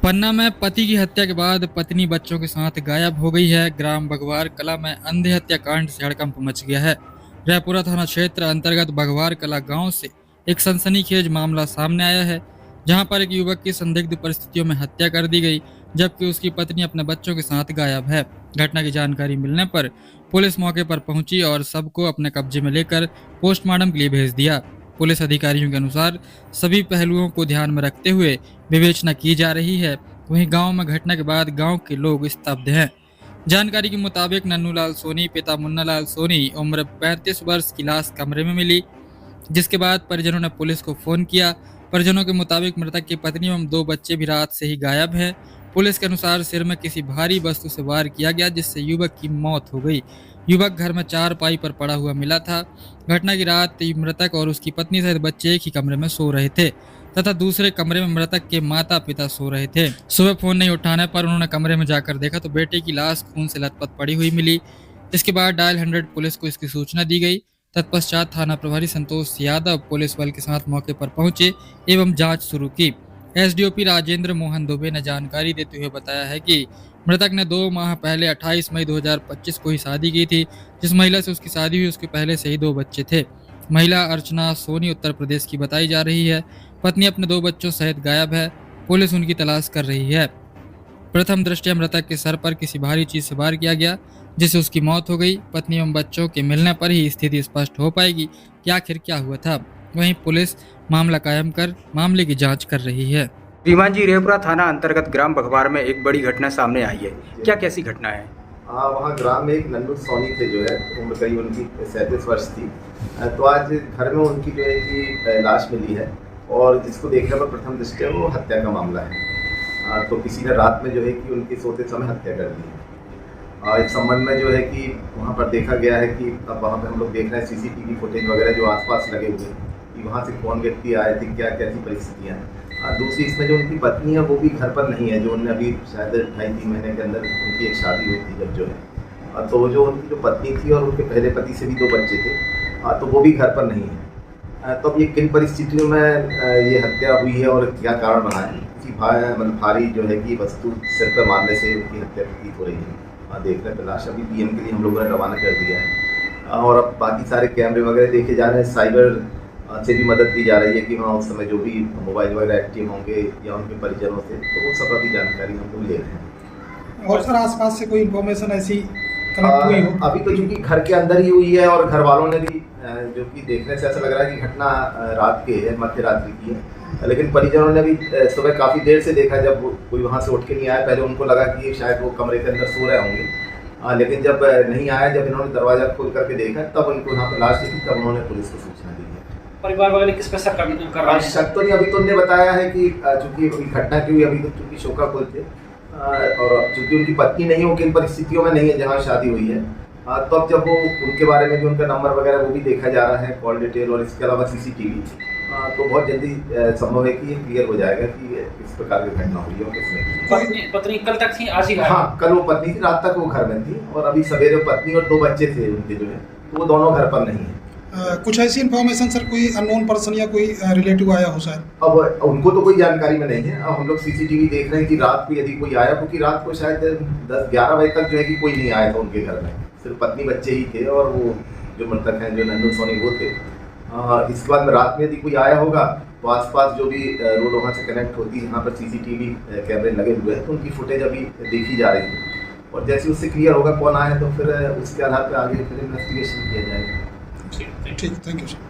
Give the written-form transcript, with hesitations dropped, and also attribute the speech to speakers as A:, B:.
A: पन्ना में पति की हत्या के बाद पत्नी बच्चों के साथ गायब हो गई है। ग्राम बघवार कला में अंधे हत्याकांड से हड़कंप मच गया है। रायपुरा थाना क्षेत्र अंतर्गत बघवार कला गांव से एक सनसनीखेज मामला सामने आया है, जहां पर एक युवक की संदिग्ध परिस्थितियों में हत्या कर दी गई, जबकि उसकी पत्नी अपने बच्चों के साथ गायब है। घटना की जानकारी मिलने पर पुलिस मौके पर पहुंची और सबको अपने कब्जे में लेकर पोस्टमार्टम के लिए भेज दिया। पुलिस अधिकारियों के अनुसार सभी पहलुओं को ध्यान में रखते हुए विवेचना की जा रही है। वहीं गांव में घटना के बाद गांव के लोग स्तब्ध हैं। जानकारी के मुताबिक नन्नूलाल सोनी पिता मुन्नालाल सोनी उम्र 35 वर्ष की लाश कमरे में मिली, जिसके बाद परिजनों ने पुलिस को फोन किया। परिजनों के मुताबिक मृतक की पत्नी एवं 2 बच्चे भी रात से ही गायब हैं। पुलिस के अनुसार सिर में किसी भारी वस्तु से वार किया गया, जिससे युवक की मौत हो गई। युवक घर में चारपाई पर पड़ा हुआ मिला था। घटना की रात मृतक और उसकी पत्नी सहित बच्चे एक ही कमरे में सो रहे थे तथा दूसरे कमरे में मृतक के माता पिता सो रहे थे। सुबह फोन नहीं उठाने पर उन्होंने कमरे में जाकर देखा तो बेटे की लाश खून से लथपथ पड़ी हुई मिली। इसके बाद डायल 100 पुलिस को इसकी सूचना दी गई। तत्पश्चात थाना प्रभारी संतोष यादव पुलिस बल के साथ मौके पर पहुंचे एवं जांच शुरू की। एसडीओपी राजेंद्र मोहन दुबे ने जानकारी देते हुए बताया है कि मृतक ने 2 माह पहले 28 मई 2025 को ही शादी की थी। जिस महिला से उसकी शादी हुई उसके पहले से ही 2 बच्चे थे। महिला अर्चना सोनी उत्तर प्रदेश की बताई जा रही है। पत्नी अपने 2 बच्चों सहित गायब है। पुलिस उनकी तलाश कर रही है। प्रथम दृष्टया मृतक के सर पर किसी भारी चीज से वार किया गया, जिससे उसकी मौत हो गई। पत्नी एवं बच्चों के मिलने पर ही स्थिति स्पष्ट हो पाएगी कि आखिर क्या हुआ था। वहीं पुलिस मामला कायम कर मामले की जांच कर रही है।
B: श्रीमान जी, रेवपुरा थाना अंतर्गत ग्राम बघवार में एक बड़ी घटना सामने आई है। क्या कैसी घटना है?
C: वहाँ ग्राम में एक नन्नू सोनी थे जो है, उम्र करीब उनकी 37 वर्ष थी। तो आज घर में उनकी जो है कि लाश मिली है और जिसको देखने पर प्रथम दृष्टया वो हत्या का मामला है। तो किसी ने रात में जो है कि उनकी सोते समय हत्या कर दी है। इस संबंध में जो है कि वहाँ पर देखा गया है कि अब वहाँ पर हम लोग देख रहे हैं सीसीटीवी फुटेज वगैरह जो आसपास लगे हुए हैं कि वहाँ से कौन व्यक्ति आए थे, क्या कैसी परिस्थितियाँ हैं। दूसरी इसमें जो उनकी पत्नी है वो भी घर पर नहीं है, जो उन्हें अभी शायद 2.5-3 महीने के अंदर उनकी एक शादी हुई थी जब जो है। तो जो उनकी जो पत्नी थी और उनके पहले पति से भी 2 बच्चे थे, तो वो भी घर पर नहीं है। तो अब ये किन परिस्थितियों में ये हत्या हुई है और क्या कारण रहा है, किसी मतलब भारी जो है कि वस्तु सिर पर मारने से उनकी हत्या प्रतीत हो रही है। देख रहे तलाश अभी पीएम के लिए हम लोगों ने रवाना कर दिया है और अब बाकी सारे कैमरे वगैरह देखे जा रहे हैं। साइबर से भी मदद दी जा रही है कि वहाँ उस समय जो भी मोबाइल वगैरह एक्टिव होंगे या उनके परिजनों से, तो वो सब अभी जानकारी हम लोग ले रहे हैं।
D: और सर आसपास से कोई इन्फॉर्मेशन ऐसी कनेक्ट हुई हो?
C: अभी तो चूंकि घर के अंदर ही हुई है और घर वालों ने भी जो कि देखने से ऐसा लग रहा है कि घटना रात के है, मध्य रात्रि की है। लेकिन परिजनों ने भी सुबह काफ़ी देर से देखा, जब कोई वहाँ से उठ के नहीं आया। पहले उनको लगा कि शायद वो कमरे के अंदर सो रहे होंगे, लेकिन जब नहीं आया, जब इन्होंने दरवाज़ा खोल करके देखा तब उनको वहाँ पर लाश दिखी, तब उन्होंने पुलिस को सूचना दी है।
E: परिवार वाले किस पे शक कर रहे हैं?
C: शक तो नहीं, अभी तो उन्होंने बताया है कि चूंकि घटना की हुई, अभी तो चूंकि शोकाकुल थे और चूंकि उनकी पत्नी नहीं हो, किन परिस्थितियों में नहीं है जहाँ शादी हुई है। तो अब जब वो उनके बारे में जो उनका नंबर वगैरह वो भी देखा जा रहा है, कॉल डिटेल और इसके अलावा सीसीटीवी, तो बहुत जल्दी संभव है कि ये क्लियर हो जाएगा कि किस प्रकार की घटना हुई है और किसने।
E: पत्नी कल तक थी, आज ही?
C: हाँ, कल वो पत्नी थी, रात तक वो घर में थी और अभी सवेरे पत्नी और 2 बच्चे थे उनके जो है, तो वो दोनों घर पर नहीं है।
D: कुछ ऐसी इन्फॉर्मेशन सर, कोई अननोन पर्सन या कोई रिलेटिव आया हो शायद?
C: अब उनको तो कोई जानकारी में नहीं है। अब हम लोग सीसीटीवी देख रहे हैं कि रात को यदि कोई आया, क्योंकि रात को शायद 10-11 बजे तक जो है कि कोई नहीं आया था उनके घर में, सिर्फ पत्नी बच्चे ही थे और वो जो मृतक हैं जो नन्नू सोनी वो थे। इसके बाद में रात में यदि कोई आया होगा तो आसपास जो भी रोड वहाँ से कनेक्ट होती है, यहाँ पर सीसीटीवी कैमरे लगे हुए हैं, तो उनकी फुटेज अभी देखी जा रही है और जैसे उससे क्लियर होगा कौन आया तो फिर उसके आधार पर आगे फिर इन्वेस्टिगेशन किया जाएगा।
D: ठीक, थैंक यू सर।